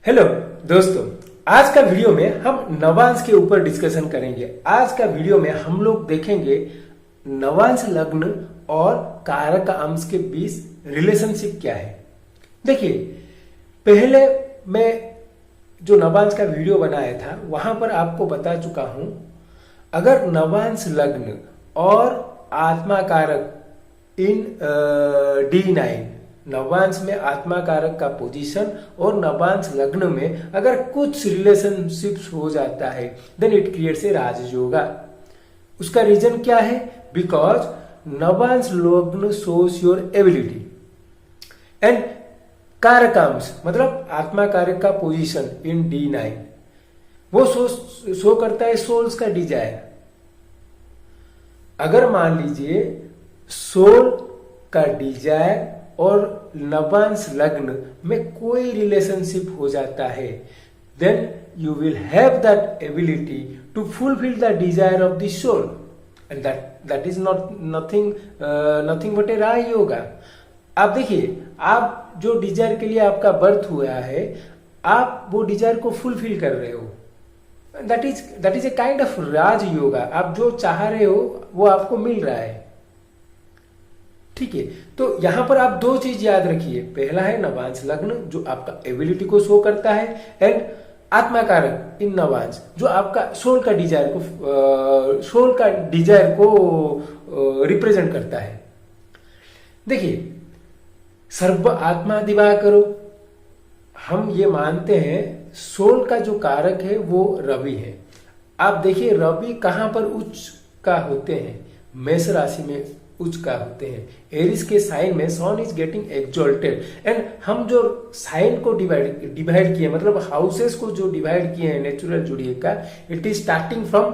Hello दोस्तों, आज का वीडियो में हम नवांश के ऊपर डिस्कशन करेंगे। आज का वीडियो में हम लोग देखेंगे नवांश लग्न और कारक अंश के बीच रिलेशनशिप क्या है। देखिए, पहले मैं जो नवांश का वीडियो बनाया था वहां पर आपको बता चुका हूं, अगर नवांश लग्न और आत्मा कारक इन D9 नवांश में आत्मा कारक का पोजीशन और नवांश लग्न में अगर कुछ रिलेशनशिप्स हो जाता है देन इट क्रिएट्स ए राजयोगा। उसका रीजन क्या है? बिकॉज नवांश लग्न शोज योर एबिलिटी एंड कारकांश मतलब आत्मा कारक का पोजीशन इन D9 वो शो करता है सोल्स का डिजायर। अगर मान लीजिए सोल का डिजायर और नवांश लग्न में कोई रिलेशनशिप हो जाता है then you will have that ability to fulfil the desire of the soul and that is not nothing but a Rajyoga. आप देखिए, आप जो डिजायर के लिए आपका बर्थ हुआ है आप वो डिजायर को फुलफिल कर रहे हो। That is a kind of Rajyoga. आप जो चाह रहे हो वो आपको मिल रहा है। ठीक है, तो यहां पर आप दो चीज याद रखिए। पहला है नवांश लग्न जो आपका एबिलिटी को शो करता है एंड आत्मा कारक इन नवांश जो आपका सोल का डिजायर को रिप्रेजेंट करता है। देखिए, सर्व आत्मा दिवाकरो, हम ये मानते हैं सोल का जो कारक है वो रवि है। आप देखिए रवि कहां पर उच्च का होते हैं? मेष राशि में उच्च का होते हैं। एरिस के साइन में सन इज गेटिंग एक्सॉल्टेड एंड हम जो साइन को डिवाइड किए मतलब हाउसेस को जो डिवाइड किए हैं नेचुरल जोडिएक का, it is starting from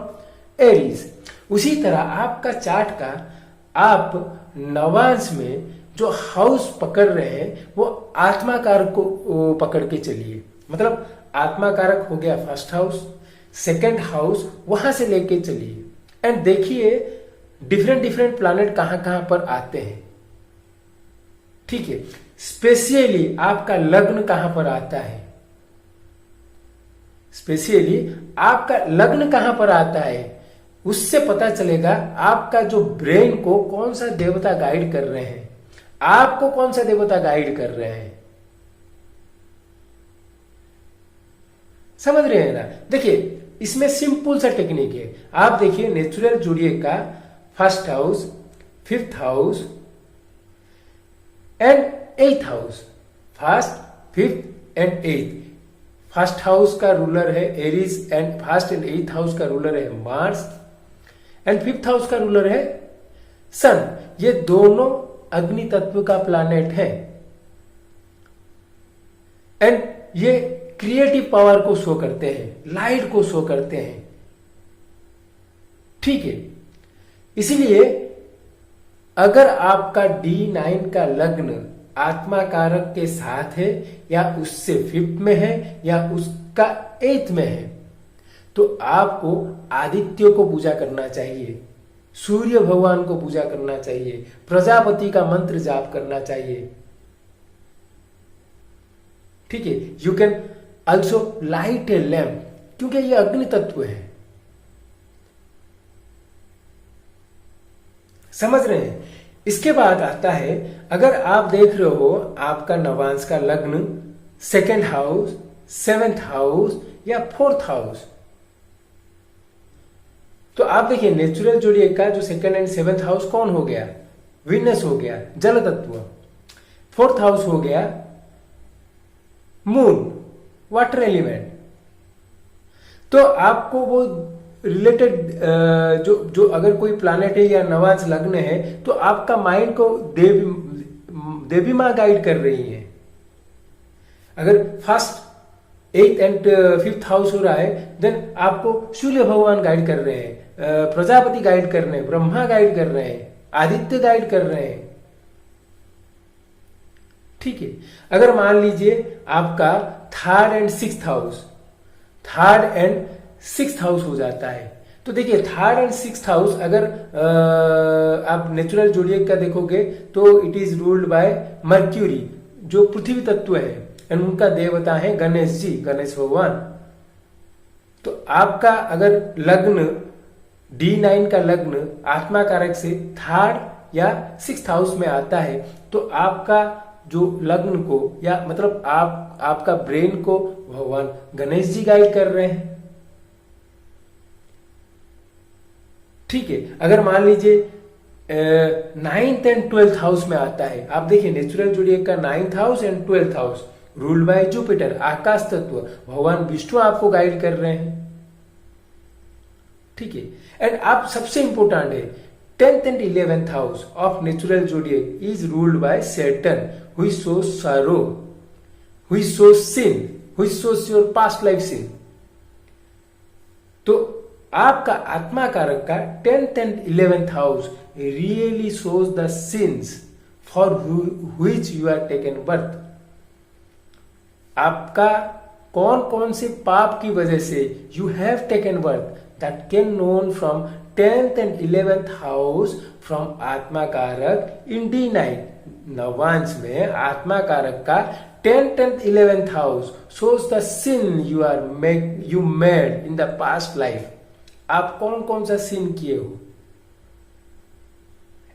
Aries. उसी तरह आपका चार्ट का आप नवांश में जो हाउस पकड़ रहे हैं वो आत्मा कारक को पकड़ के चलिए। मतलब आत्मा कारक हो गया फर्स्ट हाउस, सेकेंड हाउस, वहां से लेके चलिए एंड देखिए डिफरेंट प्लैनेट कहां कहां पर आते हैं। ठीक है, स्पेशली आपका लग्न कहां पर आता है? स्पेशली आपका लग्न कहां पर आता है उससे पता चलेगा आपका जो ब्रेन को कौन सा देवता गाइड कर रहे हैं, आपको कौन सा देवता गाइड कर रहे हैं। समझ रहे हैं ना? देखिए, इसमें सिंपल सा टेक्निक है। आप देखिए नेचुरल जोडिएक का first house, fifth house and eighth house, first, fifth and eighth. First house का रूलर है Aries and first and eighth house का रूलर है मार्स एंड फिफ्थ हाउस का रूलर है सन। ये दोनों अग्नि तत्व का प्लैनेट है एंड ये क्रिएटिव पावर को शो करते हैं, लाइट को शो करते हैं। ठीक है, इसलिए अगर आपका D9 का लग्न आत्मा कारक के साथ है या उससे फिफ्थ में है या उसका एथ में है तो आपको आदित्य को पूजा करना चाहिए, सूर्य भगवान को पूजा करना चाहिए, प्रजापति का मंत्र जाप करना चाहिए। ठीक है, you can also light a lamp क्योंकि ये अग्नि तत्व है। समझ रहे हैं? इसके बाद आता है, अगर आप देख रहे हो आपका नवांश का लग्न सेकेंड हाउस, सेवेंथ हाउस या फोर्थ हाउस, तो आप देखिए नेचुरल जोडिएक का जो सेकेंड एंड सेवेंथ हाउस कौन हो गया? वीनस हो गया, जल तत्व। फोर्थ हाउस हो गया मून, वाटर एलिमेंट। तो आपको वो रिलेटेड जो अगर कोई प्लैनेट है या नवांश लग्न है तो आपका माइंड को देवी मां गाइड कर रही है। अगर फर्स्ट, एथ एंड फिफ्थ हाउस हो रहा है देन आपको सूर्य भगवान गाइड कर रहे हैं, प्रजापति गाइड कर रहे हैं, ब्रह्मा गाइड कर रहे हैं, आदित्य गाइड कर रहे हैं। ठीक है, अगर मान लीजिए आपका थर्ड एंड सिक्स्थ हाउस हो जाता है तो देखिए थर्ड एंड सिक्स्थ हाउस अगर आप नेचुरल जोडिएक का देखोगे तो it is ruled bye mercury जो पृथ्वी तत्व है एंड उनका देवता है गणेश जी, गणेश भगवान। तो आपका अगर लग्न D9 का लग्न आत्मा कारक से थर्ड या सिक्स्थ हाउस में आता है, तो आपका जो लग्न को या मतलब आपका ब्रेन को भगवान गणेश जी गाइड कर रहे हैं। ठीक है, अगर मान लीजिए 9th एंड 12th हाउस में आता है, आप देखिए नेचुरल जोडिएक का 9th house and 12th house ruled by Jupiter, आकाश तत्व, भगवान विष्णु आपको गाइड कर रहे हैं। ठीक है, एंड आप सबसे इंपोर्टेंट है 10th and 11th house of natural zodiac is ruled by Saturn, which shows sorrow, which shows sin, which shows your past life sin. तो आपका आत्मा कारक का 10th and 11th house really shows the sins for which you are taken birth. आपका कौन कौन से पाप की वजह से you have taken birth, that can known from 10th and 11th house from आत्मा कारक इन D9। नवांश में आत्मा कारक का 10th and 11th house shows the sin you made in the past life। आप कौन कौन सा सिन किए हो,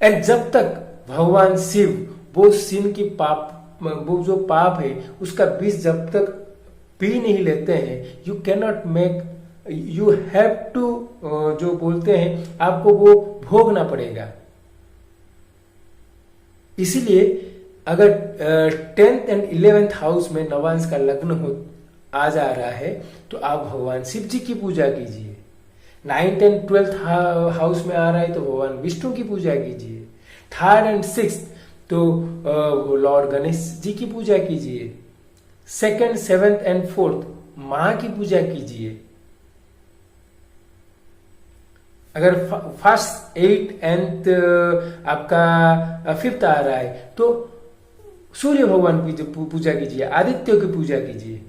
एंड जब तक भगवान शिव वो सिन की वो जो पाप है उसका बीज जब तक पी नहीं लेते हैं, you cannot make, you have to, जो बोलते हैं आपको वो भोगना पड़ेगा। इसीलिए अगर 10th एंड 11th हाउस में नवांश का लग्न आ जा रहा है, तो आप भगवान शिव जी की पूजा कीजिए। 9th एंड 12th हाउस में आ रहा है तो भगवान विष्णु की पूजा कीजिए। 3rd एंड 6th तो लॉर्ड गणेश जी की पूजा कीजिए। 2nd, 7th एंड 4th मां की पूजा कीजिए। अगर फर्स्ट 8th एंड आपका 5th आ रहा है तो सूर्य भगवान की पूजा कीजिए, आदित्य की पूजा कीजिए।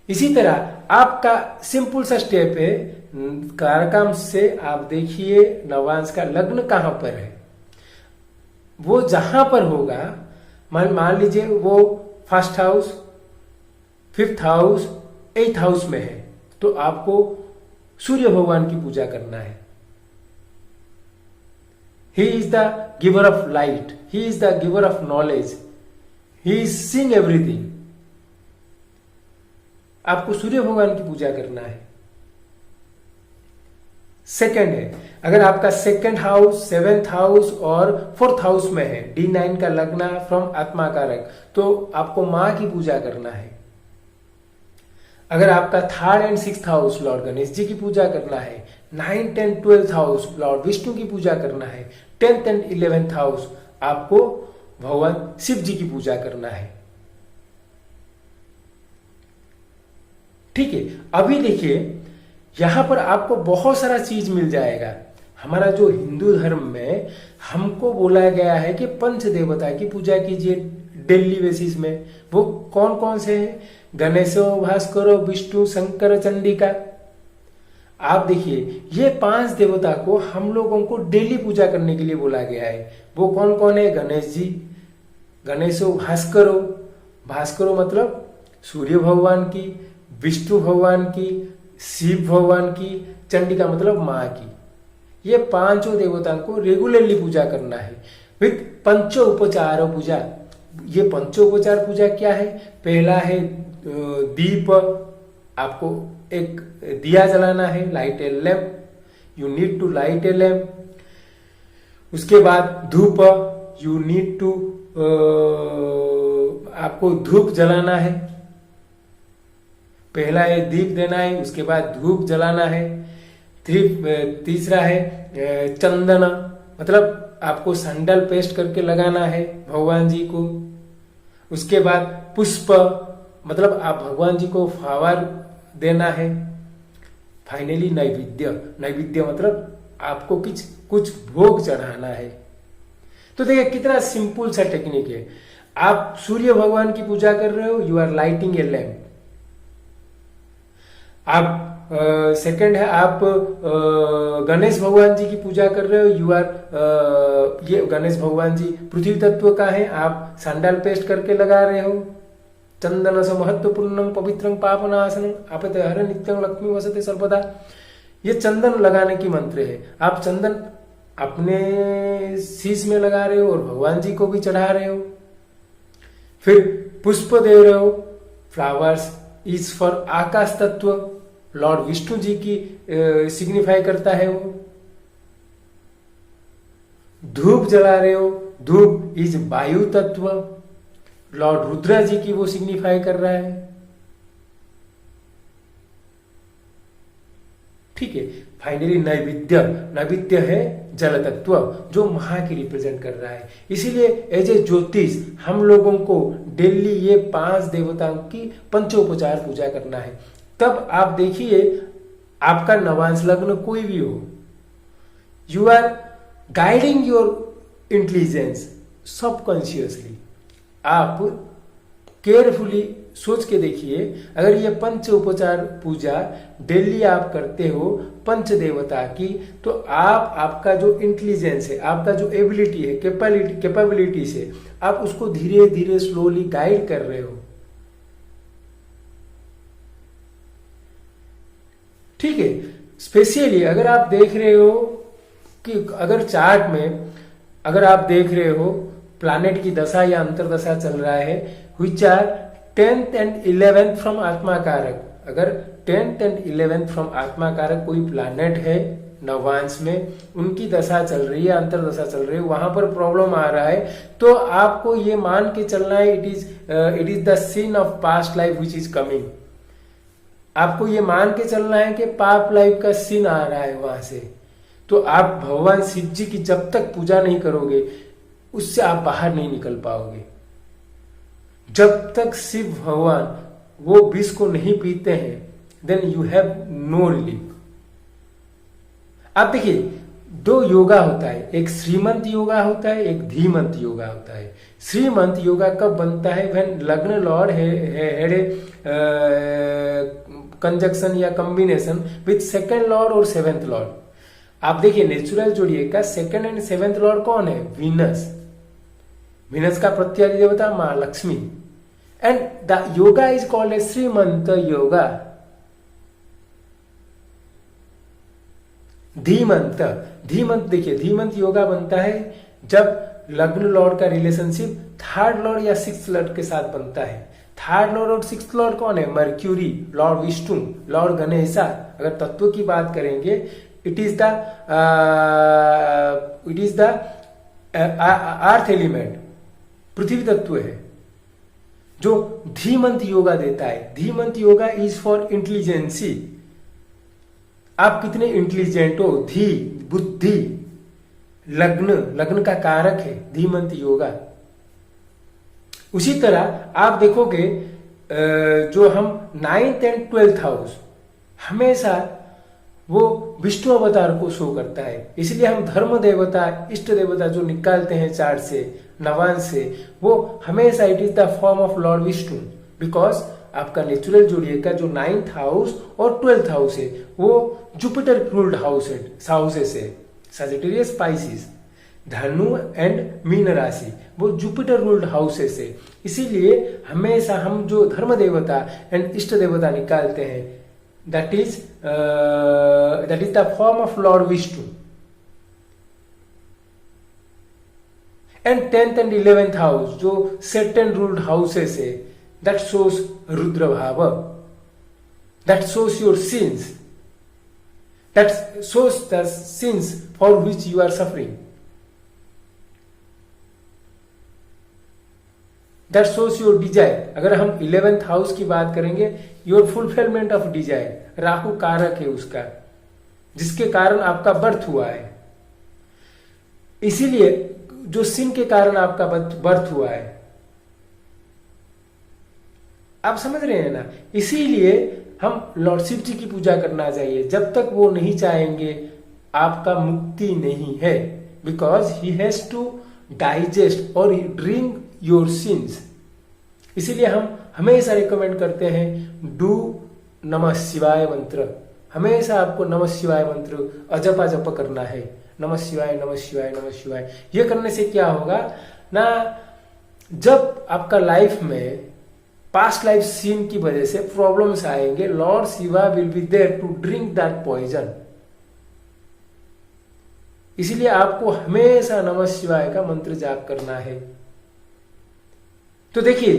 इसी तरह आपका सिंपल सा स्टेप है, कारकांश से आप देखिए नवांश का लग्न कहां पर है, वो जहां पर होगा, मान लीजिए वो 1st house, 5th house, 8th house में है, तो आपको सूर्य भगवान की पूजा करना है। He is the giver of light, he is the giver of knowledge, he is seeing everything. आपको सूर्य भगवान की पूजा करना है। सेकंड है, अगर आपका 2nd हाउस, 7th हाउस और 4th हाउस में है, D9 का लग्न फ्रॉम आत्मा कारक, तो आपको मां की पूजा करना है। अगर आपका 3rd and 6th house lord Ganesh ji की पूजा करना है। 9th and 12th house Lord Vishnu की पूजा करना है। 10th एंड 11th हाउस आपको भगवान शिव जी की पूजा करना है। ठीक है, अभी देखिए यहां पर आपको बहुत सारा चीज मिल जाएगा। हमारा जो हिंदू धर्म में हमको बोला गया है कि पंच देवता की पूजा कीजिए डेली बेसिस में। वो कौन कौन से हैं? गणेशो, भास्करो, विष्णु, शंकर, चंडिका। आप देखिए ये 5 देवता को हम लोगों को डेली पूजा करने के लिए बोला गया है। वो कौन कौन है? गणेश जी, गणेशो, भास्करो, भास्करो मतलब सूर्य भगवान की, विष्णु भगवान की, शिव भगवान की, चंडिका मतलब माँ की। ये 5 देवताओं को रेगुलरली पूजा करना है विथ पंचोपचार पूजा। ये पंचोपचार पूजा क्या है? पहला है दीप, आपको एक दिया जलाना है, light a lamp, you need to light a lamp. उसके बाद धूप, यू नीड टू, आपको धूप जलाना है। पहला है दीप देना है, उसके बाद धूप जलाना है। तीसरा है चंदन, मतलब आपको सैंडल पेस्ट करके लगाना है भगवान जी को। उसके बाद पुष्प, मतलब आप भगवान जी को फ्लावर देना है। फाइनली नैवेद्य, नैवेद्य मतलब आपको कुछ भोग चढ़ाना है। तो देखिए कितना सिंपल सा टेक्निक है। आप सूर्य भगवान की पूजा कर रहे हो, you are lighting a lamp. आप सेकंड है, आप गणेश भगवान जी की पूजा कर रहे हो, यू आर, ये गणेश भगवान जी पृथ्वी तत्व का है, आप सैंडल पेस्ट करके लगा रहे हो। चंदन स महत्वपूर्णम पवित्रं पापनाशनम आपते हर नित्यं लक्ष्मी वसते सर्वदा। ये चंदन लगाने की मंत्र है। आप चंदन अपने शीश में लगा रहे हो और भगवान जी को भी चढ़ा रहे हो। फिर पुष्प दे रहे हो, फ्लावर्स इज फॉर आकाश तत्व, लॉर्ड विष्णु जी की सिग्निफाई करता है वो। धूप जला रहे हो, धूप इज वायु तत्व, लॉर्ड रुद्रा जी की वो सिग्निफाई कर रहा है। ठीक है। फाइनली नैवेद्य, नैवेद्य है जल तत्व जो महा की रिप्रेजेंट कर रहा है। इसीलिए एज ए ज्योतिष हम लोगों को डेली ये 5 देवताओं की पंचोपचार पूजा करना है। तब आप देखिए आपका नवांश लग्न कोई भी हो, you are guiding your intelligence subconsciously. आप केयरफुली सोच के देखिए, अगर ये पंच उपचार पूजा डेली आप करते हो पंच देवता की, तो आपका जो इंटेलिजेंस है, आपका जो एबिलिटी है, कैपेबिलिटी से आप उसको धीरे धीरे स्लोली गाइड कर रहे हो। ठीक है। स्पेशली अगर आप देख रहे हो कि अगर चार्ट में अगर आप देख रहे हो प्लैनेट की दशा या अंतरदशा चल रहा है, which are 10th and 11th from आत्मा कारक, अगर 10th and 11th फ्रॉम आत्मा कारक कोई प्लैनेट है नवांश में, उनकी दशा चल रही है, अंतरदशा चल रही है, वहां पर प्रॉब्लम आ रहा है, तो आपको ये मान के चलना है it is the sin of past life which is coming. आपको ये मान के चलना है कि पाप लाइफ का सिन आ रहा है वहां से। तो आप भगवान शिव जी की जब तक पूजा नहीं करोगे उससे आप बाहर नहीं निकल पाओगे। जब तक शिव भगवान वो विष को नहीं पीते हैं then you have no relief. आप देखिए 2 योगा होता है, एक श्रीमंत योगा होता है, एक धीमंत योगा होता है। श्रीमंत योगा कब बनता है? व्हेन लग्न लॉर्ड हैड ए कंजक्शन या कॉम्बिनेशन विथ सेकंड लॉर्ड और 7th लॉर्ड। आप देखिए नेचुरल जोड़िए का 2nd एंड 7th लॉर्ड कौन है? वीनस। वीनस का प्रत्यादि देवता मां Lakshmi. And the yoga is called a Shrimant yoga. Dhimant, Dhimant देखिए धीमंत योगा बनता है जब लग्न लॉर्ड का रिलेशनशिप 3rd लॉर्ड या 6th लॉर्ड के साथ बनता है। 3rd लॉर्ड और 6th लॉर्ड कौन है? Mercury, lord Vishnu, lord Ganesha. अगर तत्व की बात करेंगे it is the earth element, पृथ्वी तत्व है जो धीमंत योगा देता है। Dhimant yoga is for intelligency. आप कितने इंटेलिजेंट हो? धी बुद्धि, लग्न, लग्न का कारक है धीमंत योगा। उसी तरह आप देखोगे जो हम 9th एंड 12th हाउस हमेशा वो विष्णु अवतार को शो करता है। इसलिए हम धर्म देवता, इष्ट देवता जो निकालते हैं चार्ट से, नवांश से, वो हमेशा it is the form of Lord Vishnu. Because आपका नेचुरल जोड़िए का जो 9th हाउस और 12th हाउस है वो जुपिटर रूल्ड हाउसेस है। सजिटेरियस, स्पाइसिस, धनु एंड मीन राशि वो जुपिटर रूल्ड हाउसेस है। इसीलिए हमेशा हम जो धर्म देवता एंड इष्ट देवता निकालते हैं that is the form of Lord Vishnu. And 10th and 11th house जो Saturn ruled houses है, that shows Rudra Bhava, that shows your sins, that shows the sins for which you are suffering, that shows your desire. अगर हम 11th house की बात करेंगे, your fulfilment of desire, Rahu कारक है उसका, जिसके कारण आपका बर्थ हुआ है। इसीलिए जो सिन के कारण आपका बर्थ हुआ है, आप समझ रहे हैं ना। इसीलिए हम लॉर्ड शिव जी की पूजा करना चाहिए। जब तक वो नहीं चाहेंगे आपका मुक्ति नहीं है, because he has to digest और ड्रिंक योर सिंस। इसीलिए हम हमेशा रिकमेंड करते हैं डू नमः शिवाय मंत्र। हमेशा आपको नमः शिवाय मंत्र अजपा जप करना है। नमः शिवाय, नमः शिवाय, नमः शिवाय। ये करने से क्या होगा ना, जब आपका लाइफ में पास्ट लाइफ सीन की वजह से प्रॉब्लम्स आएंगे, lord Shiva will be there to drink that poison. इसलिए आपको हमेशा नमः शिवाय का मंत्र जाप करना है। तो देखिए,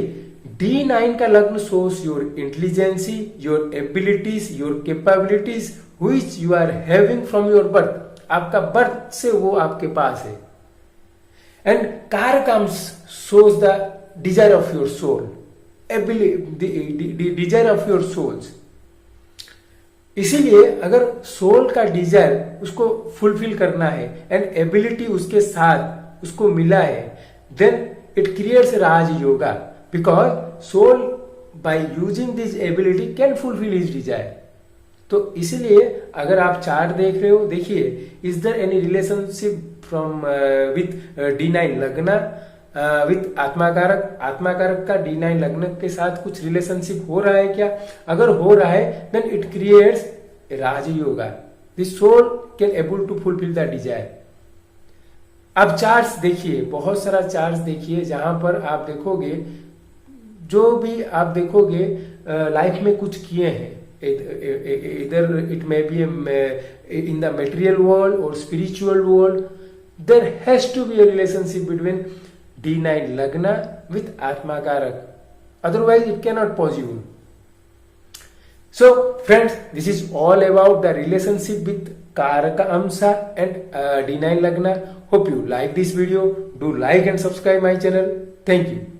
D9 का लग्न shows your intelligence, your abilities, your capabilities which you are having from your birth. आपका बर्थ से वो आपके पास है। And karakamsa shows the desire of your soul, desire of your souls. इसीलिए अगर सोल का डिजायर उसको फुलफिल करना है एंड एबिलिटी उसके साथ उसको मिला है, then it creates raj yoga, because soul by using this ability can fulfil his desire. तो इसलिए अगर आप चार्ट देख रहे हो, देखिए is there any relationship from with D9 लग्न विथ आत्माकारक, आत्माकारक का D9 लग्न के साथ कुछ रिलेशनशिप हो रहा है क्या? अगर हो रहा है then it creates rajyoga, this soul can able to fulfil the desire. अब चार्ट्स देखिए, बहुत सारा चार्ट्स देखिए जहां पर आप देखोगे, जो भी आप देखोगे लाइफ में कुछ किए हैं, इधर it may be in the material world और spiritual world, there has to be a relationship between D9 लग्न with Atmakaraka. Otherwise, it cannot possible. So, friends, this is all about the relationship with Karaka Amsa and D9 Lagna. Hope you like this video. Do like and subscribe my channel. Thank you.